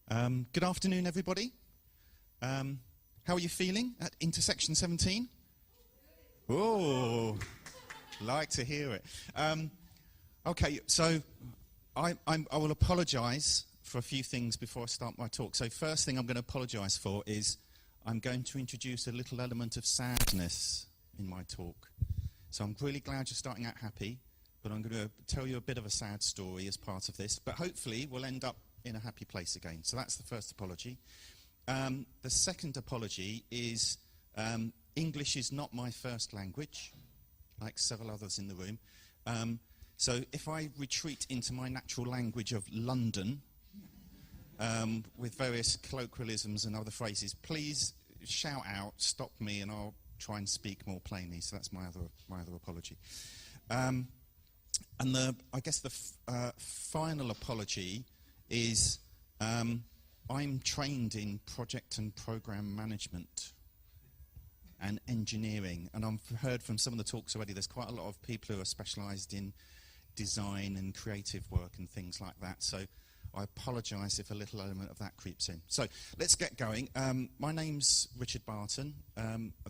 Good afternoon, everybody. How are you feeling at Intersection17? Oh, like to hear it. Okay, so I will apologise for a few things before I start my talk. So first thing I'm going to apologise for is I'm going to introduce a little element of sadness in my talk. So I'm really glad you're starting out happy, but I'm going to tell you a bit of a sad story as part of this. But hopefully we'll end up in a happy place again. So that's the first apology. The second apology is English is not my first language, like several others in the room. So if I retreat into my natural language of London, with various colloquialisms and other phrases, please shout out, stop me, and I'll try and speak more plainly. So that's my other apology. And I guess the final apology is I'm trained in project and program management and engineering, and I've heard from some of the talks already there's quite a lot of people who are specialised in design and creative work and things like that, so I apologise if a little element of that creeps in. So let's get going. My name's Richard Barton.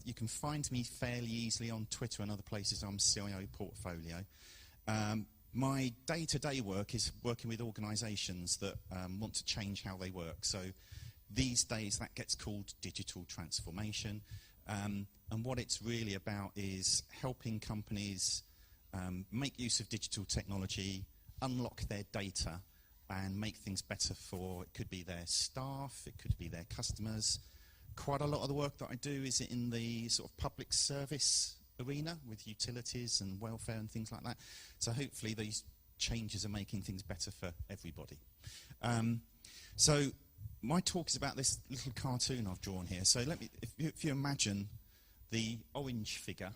You can find me fairly easily on Twitter and other places. I'm CIO Portfolio. My day-to-day work is working with organisations that want to change how they work. So these days that gets called digital transformation. And what it's really about is helping companies make use of digital technology, unlock their data, and make things better for, it could be their staff, it could be their customers. Quite a lot of the work that I do is in the sort of public service arena with utilities and welfare and things like that. So hopefully these changes are making things better for everybody. So my talk is about this little cartoon I've drawn here. So if you imagine the orange figure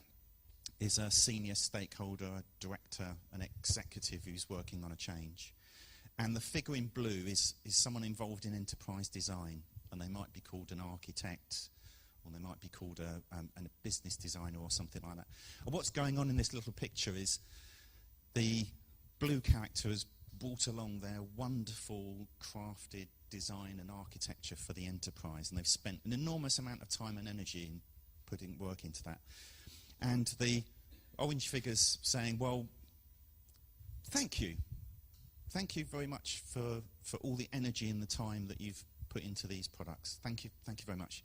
is a senior stakeholder, a director, an executive who's working on a change. And the figure in blue is someone involved in enterprise design, and they might be called an architect, or they might be called a business designer or something like that. And what's going on in this little picture is the blue character has brought along their wonderful crafted design and architecture for the enterprise, and they've spent an enormous amount of time and energy in putting work into that. And the orange figure's saying, well, thank you. Thank you very much for all the energy and the time that you've put into these products. Thank you very much.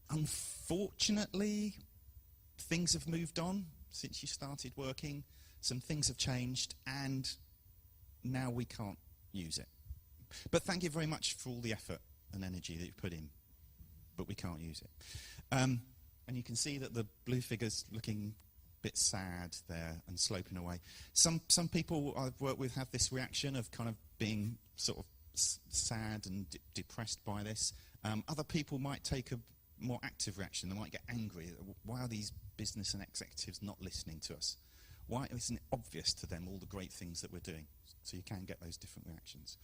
Unfortunately, things have moved on since you started working. Some things have changed, and now we can't use it. But thank you very much for all the effort and energy that you've put in, but we can't use it. And you can see that the blue figure's looking a bit sad there and sloping away. Some people I've worked with have this reaction of kind of being sort of sad and depressed by this. Other people might take a more active reaction. They might get angry. Why are these business and executives not listening to us? Why isn't it obvious to them all the great things that we're doing? So you can get those different reactions.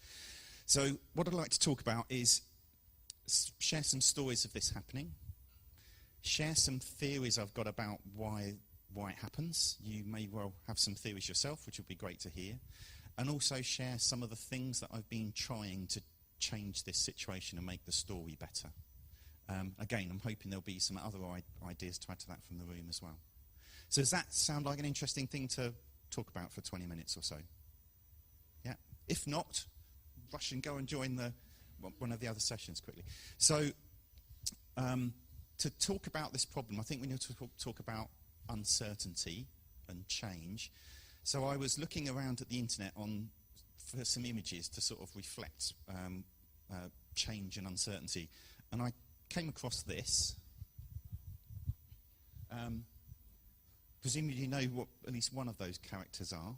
So what I'd like to talk about is share some stories of this happening, share some theories I've got about why it happens. You may well have some theories yourself, which would be great to hear, and also share some of the things that I've been trying to change this situation and make the story better. Again, I'm hoping there'll be some other ideas to add to that from the room as well. So does that sound like an interesting thing to talk about for 20 minutes or so? Yeah? If not, rush and go and join one of the other sessions quickly. So to talk about this problem, I think we need to talk about uncertainty and change. So I was looking around at the internet for some images to sort of reflect change and uncertainty, and I came across this. Presumably you know what at least one of those characters are.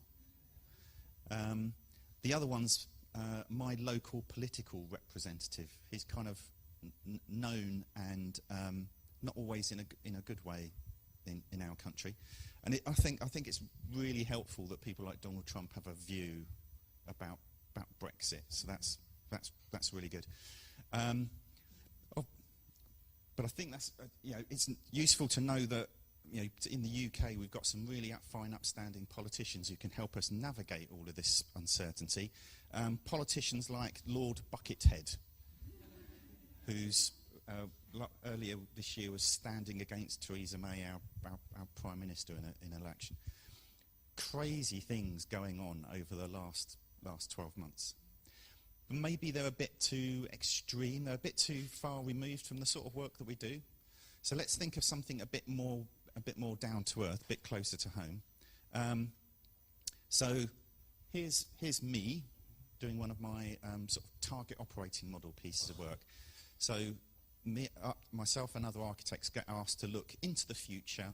The other one's my local political representative. He's kind of known and not always in a good way in our country, and I think it's really helpful that people like Donald Trump have a view about Brexit. So that's really good. But I think that's it's useful to know that in the UK, we've got some really fine, upstanding politicians who can help us navigate all of this uncertainty. Politicians like Lord Buckethead, who's earlier this year was standing against Theresa May, our Prime Minister, in an election. Crazy things going on over the last 12 months. But maybe they're a bit too extreme, they're a bit too far removed from the sort of work that we do. So let's think of something a bit more down to earth, a bit closer to home. So here's me doing one of my sort of target operating model pieces of work. So myself and other architects get asked to look into the future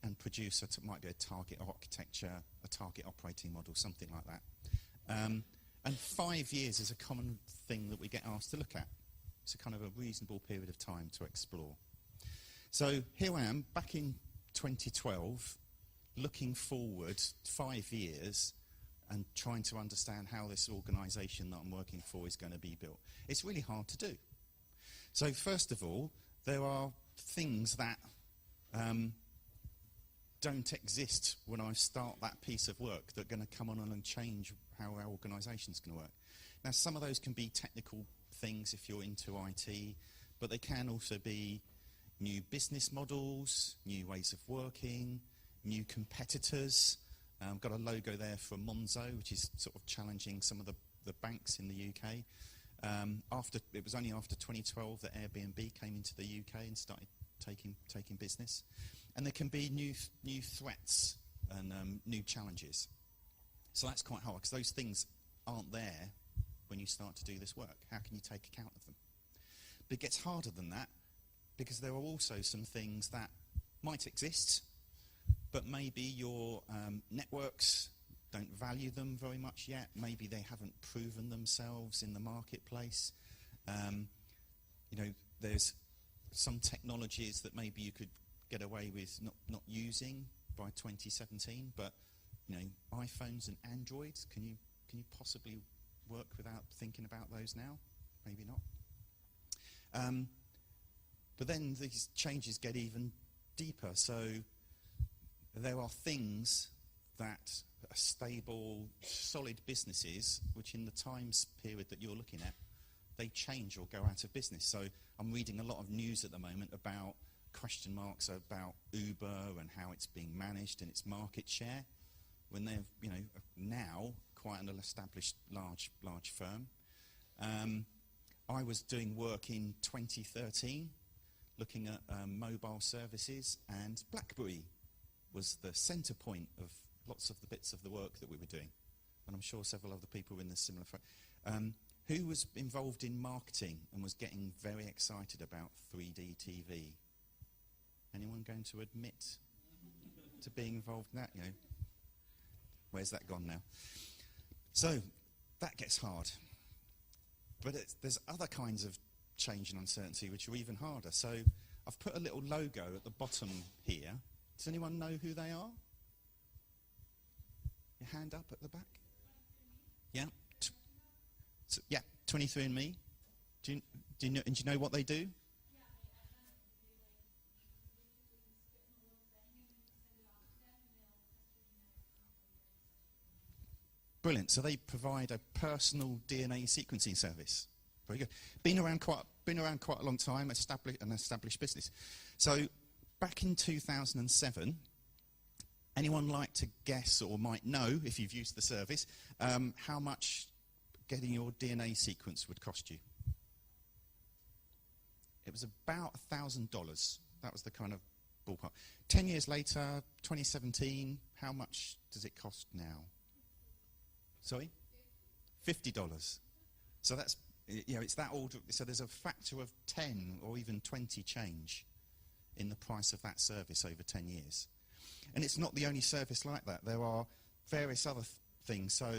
and produce might be a target architecture, a target operating model, something like that. And 5 years is a common thing that we get asked to look at. It's a kind of a reasonable period of time to explore. So here I am, back in 2012, looking forward 5 years and trying to understand how this organisation that I'm working for is going to be built. It's really hard to do. So first of all, there are things that don't exist when I start that piece of work that are going to come on and change how our organisation is going to work. Now, some of those can be technical things if you're into IT, but they can also be new business models, new ways of working, new competitors. I've got a logo there for Monzo, which is sort of challenging some of the banks in the UK. It was only after 2012 that Airbnb came into the UK and started taking business. And there can be new threats and new challenges. So that's quite hard, because those things aren't there when you start to do this work. How can you take account of them? But it gets harder than that, because there are also some things that might exist, but maybe your networks don't value them very much yet. Maybe they haven't proven themselves in the marketplace. There's some technologies that maybe you could get away with not using by 2017, but iPhones and Androids, can you possibly work without thinking about those now? Maybe not. But then these changes get even deeper. So there are things that are stable, solid businesses, which in the time period that you're looking at, they change or go out of business. So I'm reading a lot of news at the moment about question marks about Uber and how it's being managed and its market share, when they're now quite an established large firm. I was doing work in 2013 looking at mobile services, and BlackBerry was the centre point of lots of the bits of the work that we were doing, and I'm sure several other people were in this similar who was involved in marketing and was getting very excited about 3D TV. Anyone going to admit to being involved in that? Where's that gone now? So that gets hard. But there's other kinds of change and uncertainty which are even harder. So I've put a little logo at the bottom here. Does anyone know who they are? Your hand up at the back. Yeah. 23andMe. Do you know what they do? Brilliant. So they provide a personal DNA sequencing service. Very good. Been around quite a long time. An established business. So back in 2007, anyone like to guess or might know, if you've used the service, how much getting your DNA sequence would cost you? It was about $1,000. That was the kind of ballpark. 10 years later, 2017, how much does it cost now? Sorry? $50. So that's, it's that order. So there's a factor of 10 or even 20 change in the price of that service over 10 years. And it's not the only service like that. There are various other things. So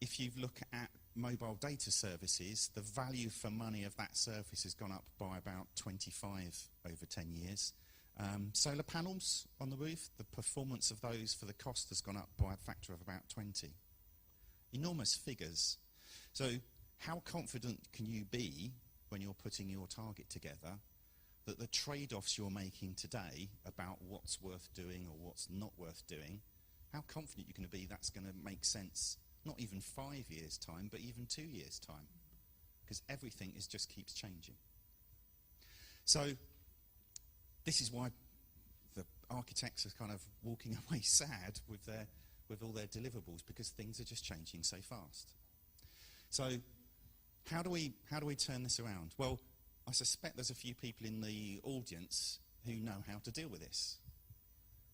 if you look at mobile data services, the value for money of that service has gone up by about 25 over 10 years. Solar panels on the roof, the performance of those for the cost has gone up by a factor of about 20. Enormous figures. So how confident can you be when you're putting your target together that the trade-offs you're making today about what's worth doing or what's not worth doing, how confident you're going to be that's going to make sense, not even 5 years' time, but even 2 years' time, because everything just keeps changing. So this is why the architects are kind of walking away sad with all their deliverables, because things are just changing so fast. So how do we turn this around? Well, I suspect there's a few people in the audience who know how to deal with this,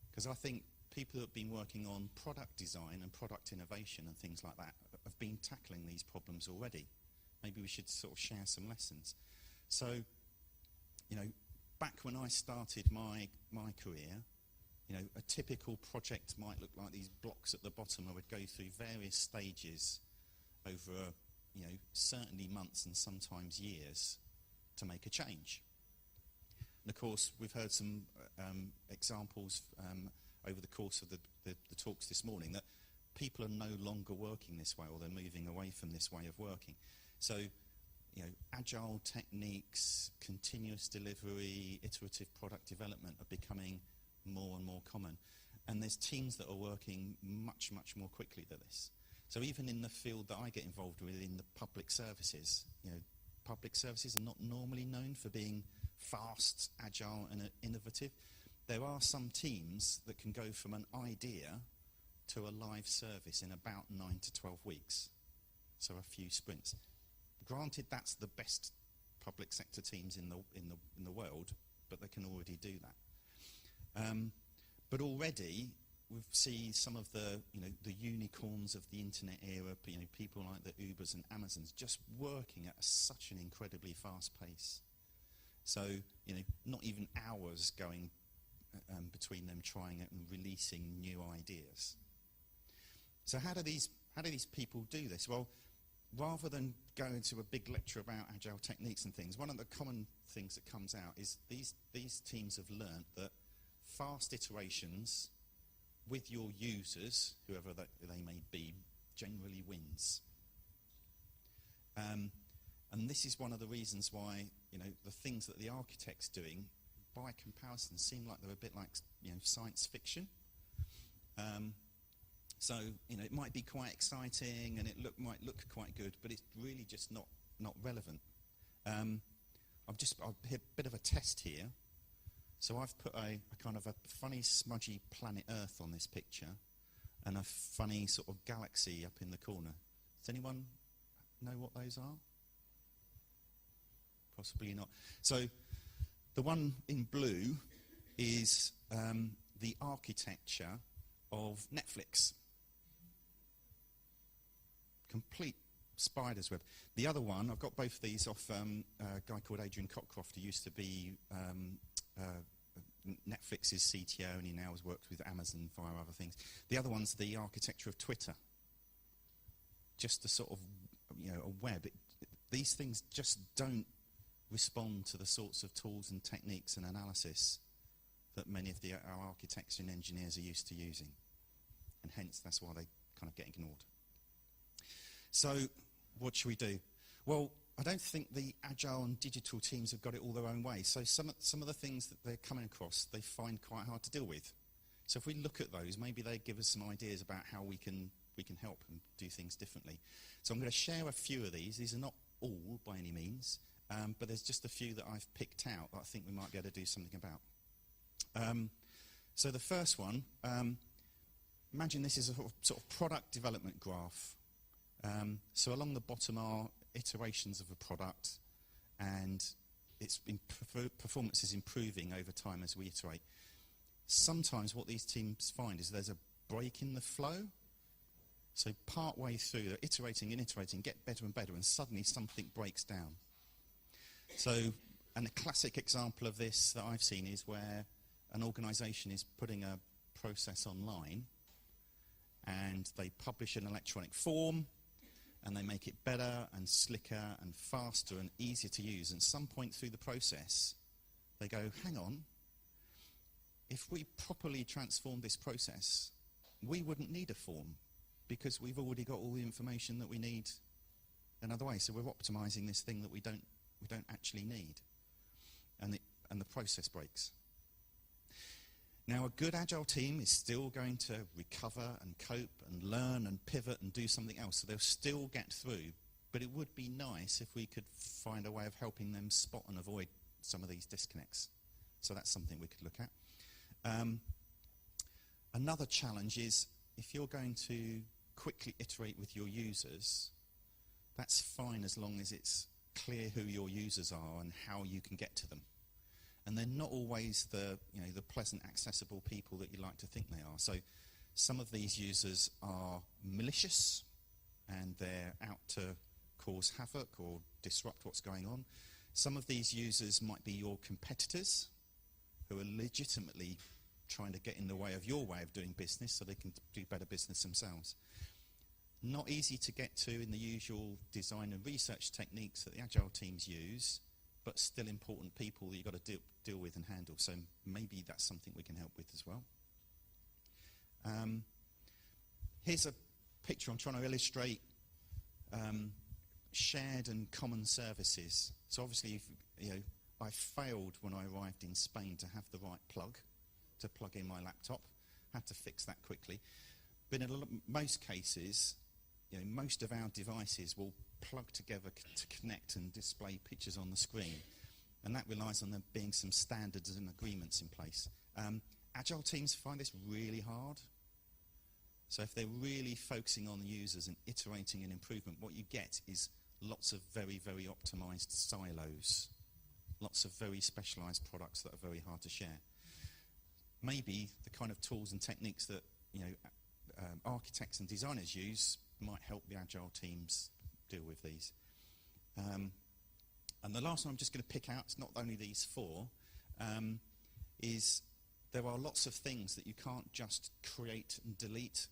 because I think people that have been working on product design and product innovation and things like that have been tackling these problems already. Maybe we should sort of share some lessons. So, back when I started my career, a typical project might look like these blocks at the bottom. I would go through various stages over, certainly months and sometimes years to make a change. And of course, we've heard some examples over the course of the talks this morning that people are no longer working this way, or they're moving away from this way of working. So, agile techniques, continuous delivery, iterative product development are becoming more and more common. And there's teams that are working much, much more quickly than this. So even in the field that I get involved with, in the public services, public services are not normally known for being fast, agile and innovative. There are some teams that can go from an idea to a live service in about 9 to 12 weeks. So a few sprints. Granted, that's the best public sector teams in the world, but they can already do that. But already we see some of the unicorns of the internet era, people like the Ubers and Amazons, just working at such an incredibly fast pace. So not even hours going between them trying it and releasing new ideas. So how do these people do this? Well, rather than go into a big lecture about agile techniques and things, one of the common things that comes out is these teams have learnt that fast iterations with your users, whoever they may be, generally wins. And this is one of the reasons why the things that the architect's doing, by comparison, seem like they're a bit like science fiction. So it might be quite exciting and might look quite good, but it's really just not relevant. I've a bit of a test here. So I've put a kind of a funny smudgy planet Earth on this picture, and a funny sort of galaxy up in the corner. Does anyone know what those are? Possibly not. So the one in blue is the architecture of Netflix. Complete spider's web. The other one, I've got both of these off a guy called Adrian Cockcroft, who used to be Netflix's CTO, and he now has worked with Amazon via other things. The other one's the architecture of Twitter. Just a sort of, a web. These things just don't respond to the sorts of tools and techniques and analysis that many of our architects and engineers are used to using. And hence, that's why they kind of get ignored. So, what should we do? Well, I don't think the agile and digital teams have got it all their own way. So some of the things that they're coming across, they find quite hard to deal with. So if we look at those, maybe they give us some ideas about how we can help and do things differently. So I'm going to share a few of these. These are not all by any means, but there's just a few that I've picked out that I think we might be able to do something about. So the first one, imagine this is a sort of product development graph. So along the bottom are iterations of a product, and its performance is improving over time as we iterate. Sometimes what these teams find is there's a break in the flow. So part way through, they're iterating and iterating, get better and better, and suddenly something breaks down. So, and a classic example of this that I've seen is where an organisation is putting a process online, and they publish an electronic form, and they make it better and slicker and faster and easier to use. And at some point through the process, they go, hang on, if we properly transform this process, we wouldn't need a form, because we've already got all the information that we need another way. So we're optimizing this thing that we don't actually need. And and the process breaks. Now, a good agile team is still going to recover and cope and learn and pivot and do something else, so they'll still get through, but it would be nice if we could find a way of helping them spot and avoid some of these disconnects. So that's something we could look at. Another challenge is if you're going to quickly iterate with your users, that's fine as long as it's clear who your users are and how you can get to them. And they're not always the pleasant, accessible people that you like to think they are. So some of these users are malicious and they're out to cause havoc or disrupt what's going on. Some of these users might be your competitors who are legitimately trying to get in the way of your way of doing business so they can do better business themselves. Not easy to get to in the usual design and research techniques that the agile teams use, but still important people that you've got to deal with and handle. So maybe that's something we can help with as well. Here's a picture I'm trying to illustrate shared and common services. So obviously, I failed when I arrived in Spain to have the right plug to plug in my laptop. Had to fix that quickly. But in most cases, most of our devices will plug together to connect and display pictures on the screen. And that relies on there being some standards and agreements in place. Agile teams find this really hard. So if they're really focusing on the users and iterating and improvement, what you get is lots of very, very optimized silos. Lots of very specialized products that are very hard to share. Maybe the kind of tools and techniques that architects and designers use might help the agile teams deal with these. And the last one I'm just going to pick out, it's not only these four, is there are lots of things that you can't just create and delete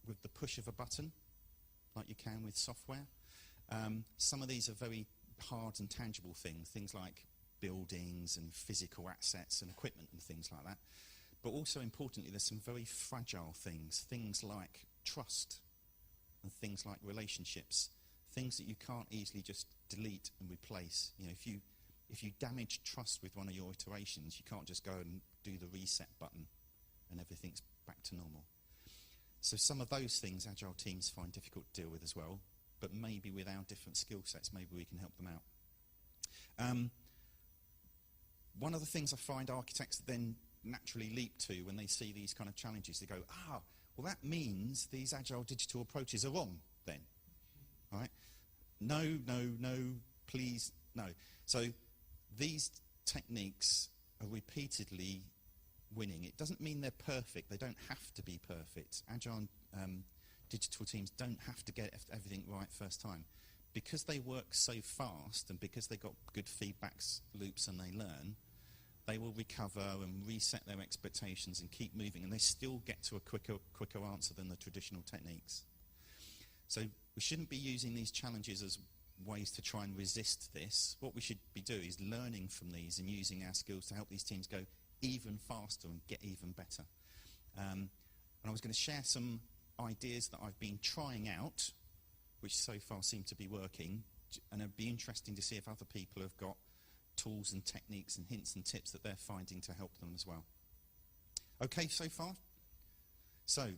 with the push of a button, like you can with software. Some of these are very hard and tangible things like buildings and physical assets and equipment and things like that. But also importantly, there's some very fragile things like trust and things like relationships, things that you can't easily just delete and replace. If you damage trust with one of your iterations, you can't just go and do the reset button and everything's back to normal. So some of those things agile teams find difficult to deal with as well, but maybe with our different skill sets, maybe we can help them out. One of the things I find architects then naturally leap to when they see these kind of challenges, they go, well, that means these agile digital approaches are wrong then. All right? No, please, no. So these techniques are repeatedly winning. It doesn't mean they're perfect. They don't have to be perfect. Agile digital teams don't have to get everything right first time. Because they work so fast and because they've got good feedback loops and they learn, they will recover and reset their expectations and keep moving, and they still get to a quicker answer than the traditional techniques. So we shouldn't be using these challenges as ways to try and resist this. What we should be doing is learning from these and using our skills to help these teams go even faster and get even better. And I was going to share some ideas that I've been trying out, which so far seem to be working, and it'd be interesting to see if other people have got tools and techniques and hints and tips that they're finding to help them as well. Okay, so far? So,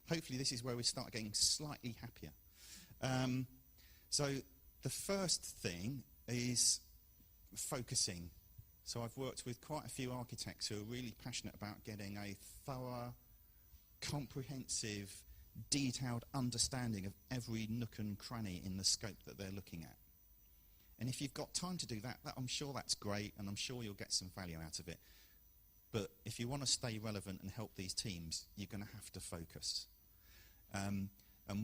hopefully this is where we start getting slightly happier. So, the first thing is focusing. So I've worked with quite a few architects who are really passionate about getting a thorough, comprehensive, detailed understanding of every nook and cranny in the scope that they're looking at. And if you've got time to do that, I'm sure that's great, and I'm sure you'll get some value out of it. But if you want to stay relevant and help these teams, you're going to have to focus. And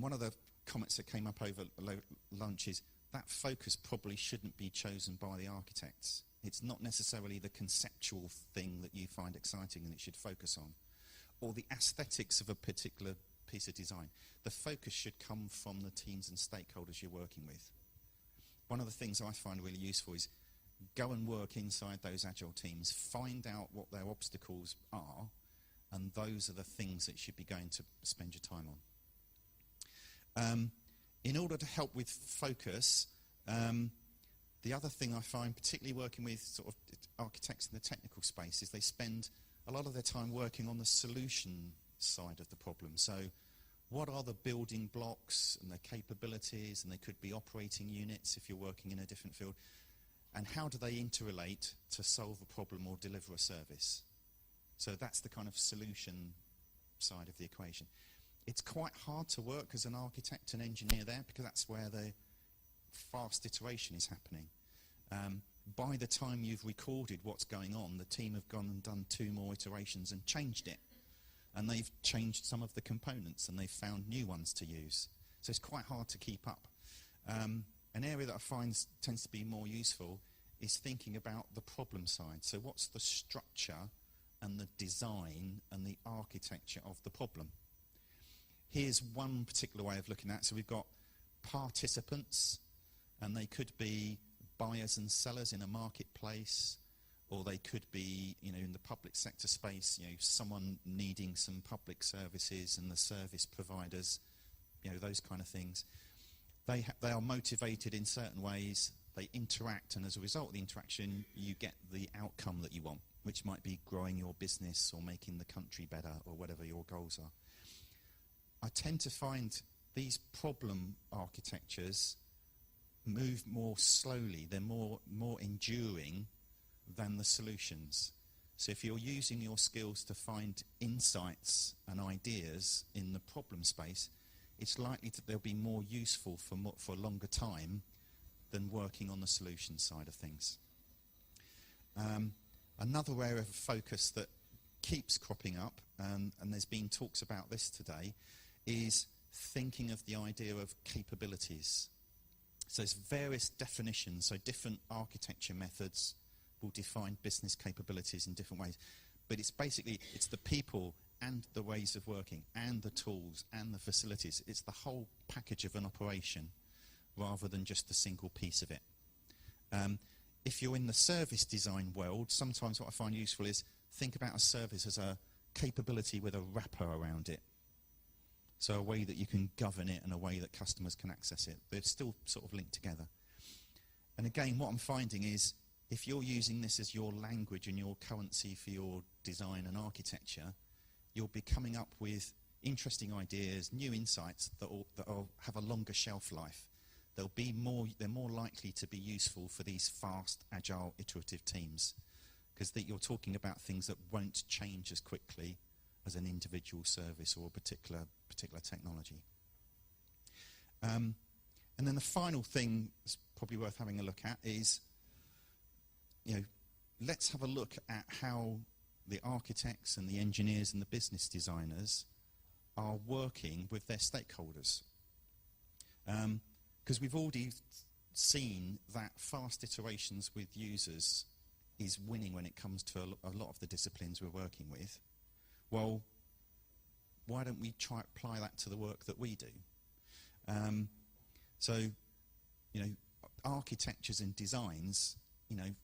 one of the comments that came up over lunch is that focus probably shouldn't be chosen by the architects. It's not necessarily the conceptual thing that you find exciting and it should focus on, or the aesthetics of a particular piece of design. The focus should come from the teams and stakeholders you're working with. One of the things I find really useful is go and work inside those agile teams, find out what their obstacles are, and those are the things that you should be going to spend your time on. In order to help with focus, The other thing I find, particularly working with sort of architects in the technical space, is they spend a lot of their time working on the solution side of the problem. So what are the building blocks and their capabilities, and they could be operating units if you're working in a different field, and how do they interrelate to solve a problem or deliver a service? So that's the kind of solution side of the equation. It's quite hard to work as an architect and engineer there, because that's where the fast iteration is happening. By the time you've recorded what's going on, the team have gone and done 2 more iterations and changed it. And they've changed some of the components, and they've found new ones to use. So it's quite hard to keep up. An area that I find tends to be more useful is thinking about the problem side. So what's the structure and the design and the architecture of the problem? Here's one particular way of looking at it. So we've got participants, and they could be buyers and sellers in a marketplace, or they could be, in the public sector space, someone needing some public services and the service providers, those kind of things. They are motivated in certain ways, they interact, and as a result of the interaction, you get the outcome that you want, which might be growing your business or making the country better or whatever your goals are. I tend to find these problem architectures move more slowly, they're more enduring than the solutions. So if you're using your skills to find insights and ideas in the problem space, it's likely that they'll be more useful for a longer time than working on the solution side of things. Another area of focus that keeps cropping up, and there's been talks about this today, is thinking of the idea of capabilities. So there's various definitions, so different architecture methods will define business capabilities in different ways. But it's the people and the ways of working and the tools and the facilities. It's the whole package of an operation rather than just a single piece of it. If you're in the service design world, sometimes what I find useful is think about a service as a capability with a wrapper around it. So a way that you can govern it and a way that customers can access it. They're still sort of linked together. And again, what I'm finding is if you're using this as your language and your currency for your design and architecture, you'll be coming up with interesting ideas, new insights that have a longer shelf life. They're more likely to be useful for these fast, agile, iterative teams, because you're talking about things that won't change as quickly as an individual service or a particular technology. And then the final thing that's probably worth having a look at is, let's have a look at how the architects and the engineers and the business designers are working with their stakeholders. Because we've already seen that fast iterations with users is winning when it comes to a lot of the disciplines we're working with. Well, why don't we try apply that to the work that we do? Architectures and designs,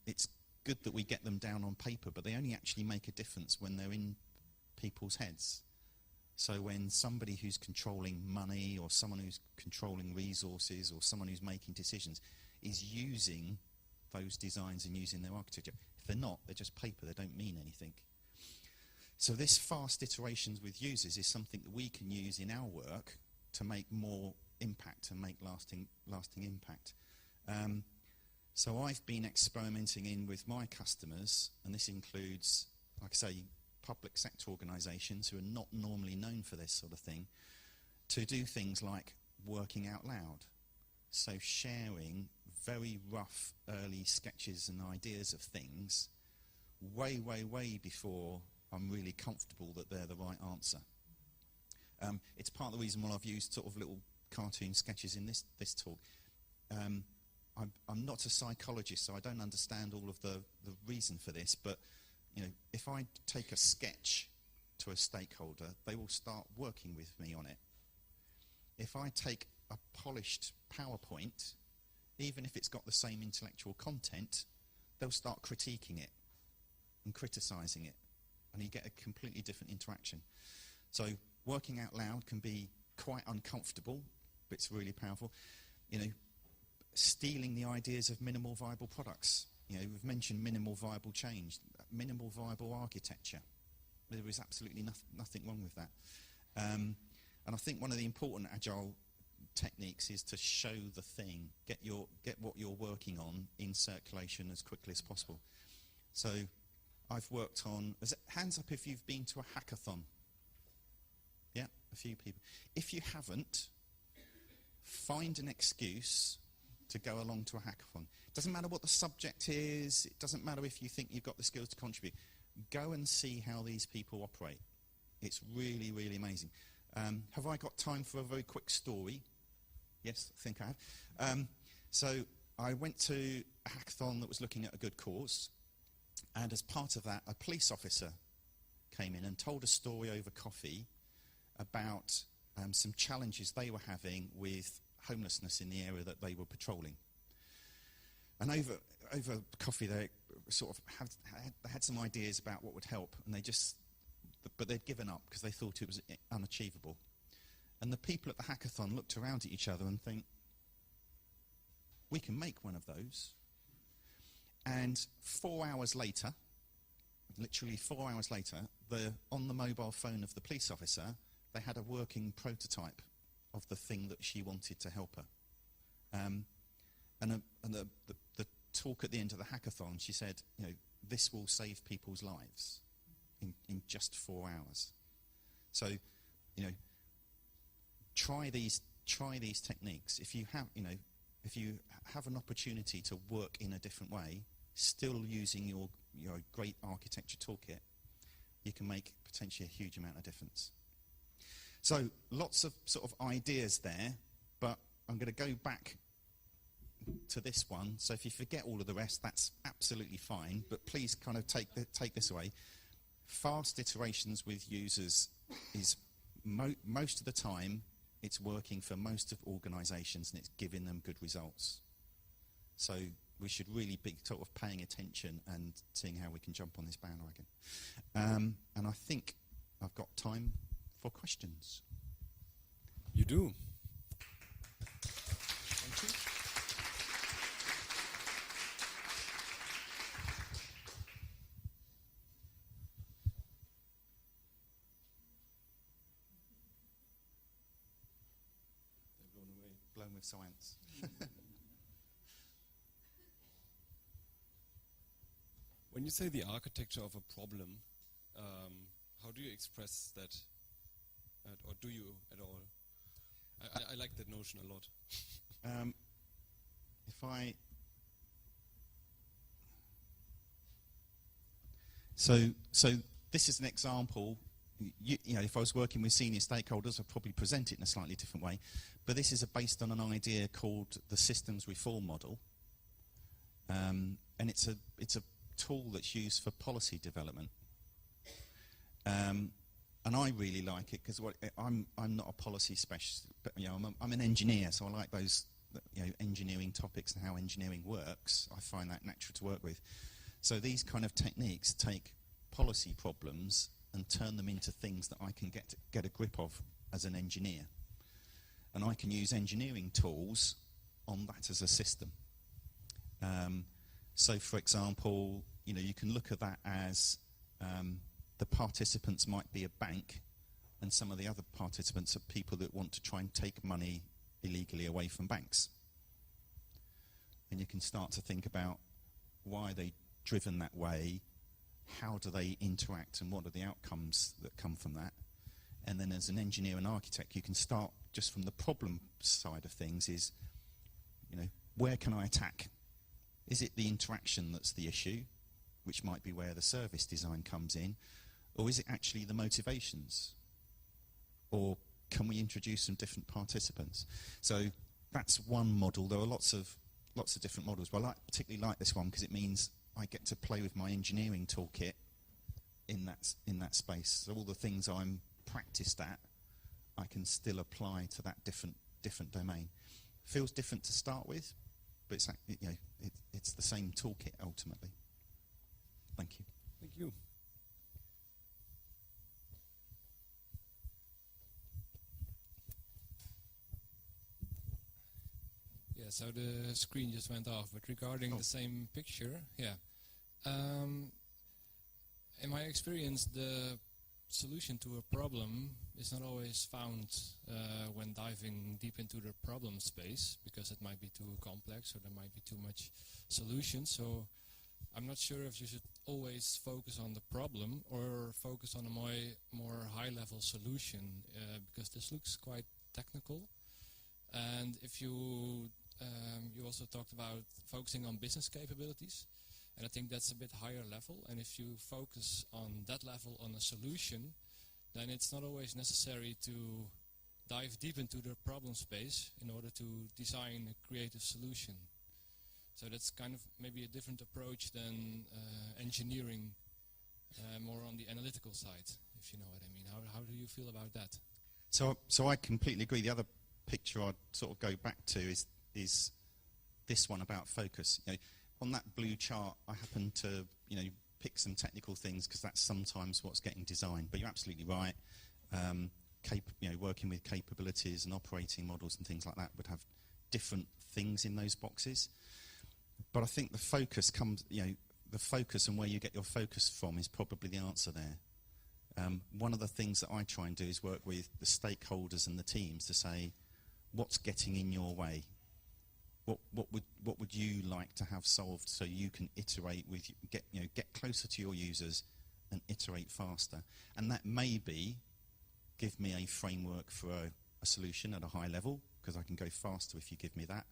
it's good that we get them down on paper, but they only actually make a difference when they're in people's heads. So when somebody who's controlling money or someone who's controlling resources or someone who's making decisions is using those designs and using their architecture, if they're not, they're just paper, they don't mean anything. So this fast iterations with users is something that we can use in our work to make more impact and make lasting impact. So I've been experimenting with my customers, and this includes, like I say, public sector organisations who are not normally known for this sort of thing, to do things like working out loud. So sharing very rough early sketches and ideas of things way, way, way before I'm really comfortable that they're the right answer. It's part of the reason why I've used sort of little cartoon sketches in this talk. I'm not a psychologist, so I don't understand all of the reason for this, but if I take a sketch to a stakeholder, they will start working with me on it. If I take a polished PowerPoint, even if it's got the same intellectual content, they'll start critiquing it and criticising it, and you get a completely different interaction. So working out loud can be quite uncomfortable, but it's really powerful. stealing the ideas of minimal viable products. We've mentioned minimal viable change, minimal viable architecture. There is absolutely nothing wrong with that. And I think one of the important agile techniques is to show the thing, get what you're working on in circulation as quickly as possible. So I've worked on, hands up if you've been to a hackathon. Yeah, a few people. If you haven't, find an excuse to go along to a hackathon. It doesn't matter what the subject is, it doesn't matter if you think you've got the skills to contribute. Go and see how these people operate. It's really, really amazing. Have I got time for a very quick story? Yes, I think I have. So I went to a hackathon that was looking at a good cause, and as part of that, a police officer came in and told a story over coffee about some challenges they were having with homelessness in the area that they were patrolling. And over coffee, they sort of had some ideas about what would help, and but they'd given up because they thought it was unachievable. And the people at the hackathon looked around at each other and think, we can make one of those. And 4 hours later, literally 4 hours later, on the mobile phone of the police officer, they had a working prototype of the thing that she wanted to help her. And the talk at the end of the hackathon, she said, this will save people's lives in just 4 hours. So, try these techniques. If you have an opportunity to work in a different way, still using your great architecture toolkit, you can make potentially a huge amount of difference. So lots of sort of ideas there, but I'm going to go back to this one. So if you forget all of the rest, that's absolutely fine, but please kind of take this away. Fast iterations with users is most of the time it's working for most of organizations and it's giving them good results. So we should really be sort of paying attention and seeing how we can jump on this bandwagon. And I think I've got time for questions. You do. Thank you. They're blown away. Blown with science. When you say the architecture of a problem, how do you express that? Or do you at all? I like that notion a lot. So this is an example. If I was working with senior stakeholders, I'd probably present it in a slightly different way. But this is based on an idea called the systems reform model, and it's a tool that's used for policy development. And I really like it because I'm not a policy specialist, but I'm an engineer, so I like those engineering topics and how engineering works. I find that natural to work with. So these kind of techniques take policy problems and turn them into things that I can get a grip of as an engineer, and I can use engineering tools on that as a system. So, for example, you can look at that as the participants might be a bank, and some of the other participants are people that want to try and take money illegally away from banks. And you can start to think about why are they driven that way, how do they interact, and what are the outcomes that come from that. And then as an engineer and architect, you can start just from the problem side of things is, where can I attack? Is it the interaction that's the issue, which might be where the service design comes in, or is it actually the motivations? Or can we introduce some different participants? So that's one model. There are lots of different models, but I particularly like this one because it means I get to play with my engineering toolkit in that space. So all the things I'm practiced at, I can still apply to that different domain. Feels different to start with, but it's the same toolkit ultimately. Thank you. Thank you. Yeah, so the screen just went off, but regarding the same picture, yeah. In my experience, the solution to a problem is not always found when diving deep into the problem space, because it might be too complex or there might be too much solution. So I'm not sure if you should always focus on the problem or focus on a more high-level solution, because this looks quite technical. And if you also talked about focusing on business capabilities, and I think that's a bit higher level. And if you focus on that level on a solution, then it's not always necessary to dive deep into the problem space in order to design a creative solution. So that's kind of maybe a different approach than engineering, more on the analytical side, if you know what I mean. How do you feel about that? So I completely agree. The other picture I'd sort of go back to is this one about focus. You know, on that blue chart, I happen to pick some technical things because that's sometimes what's getting designed. But you're absolutely right. Working with capabilities and operating models and things like that would have different things in those boxes. But I think the focus comes, the focus and where you get your focus from is probably the answer there. One of the things that I try and do is work with the stakeholders and the teams to say, what's getting in your way? What would you like to have solved so you can iterate with, get closer to your users and iterate faster? And that may be give me a framework for a solution at a high level, because I can go faster if you give me that.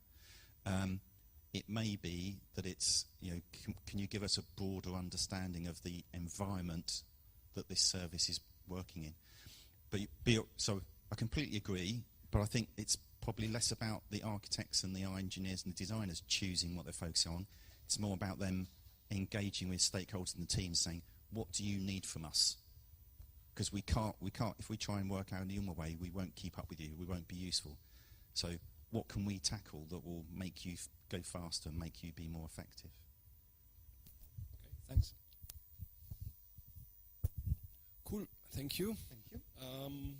It may be that it's, can you give us a broader understanding of the environment that this service is working in? So I completely agree, but I think it's probably less about the architects and the engineers and the designers choosing what they're focusing on. It's more about them engaging with stakeholders in the team, saying, what do you need from us? Because we can't, if we try and work out in the human way, we won't keep up with you, we won't be useful. So what can we tackle that will make you go faster and make you be more effective? Okay, thanks. Cool, thank you. Thank you.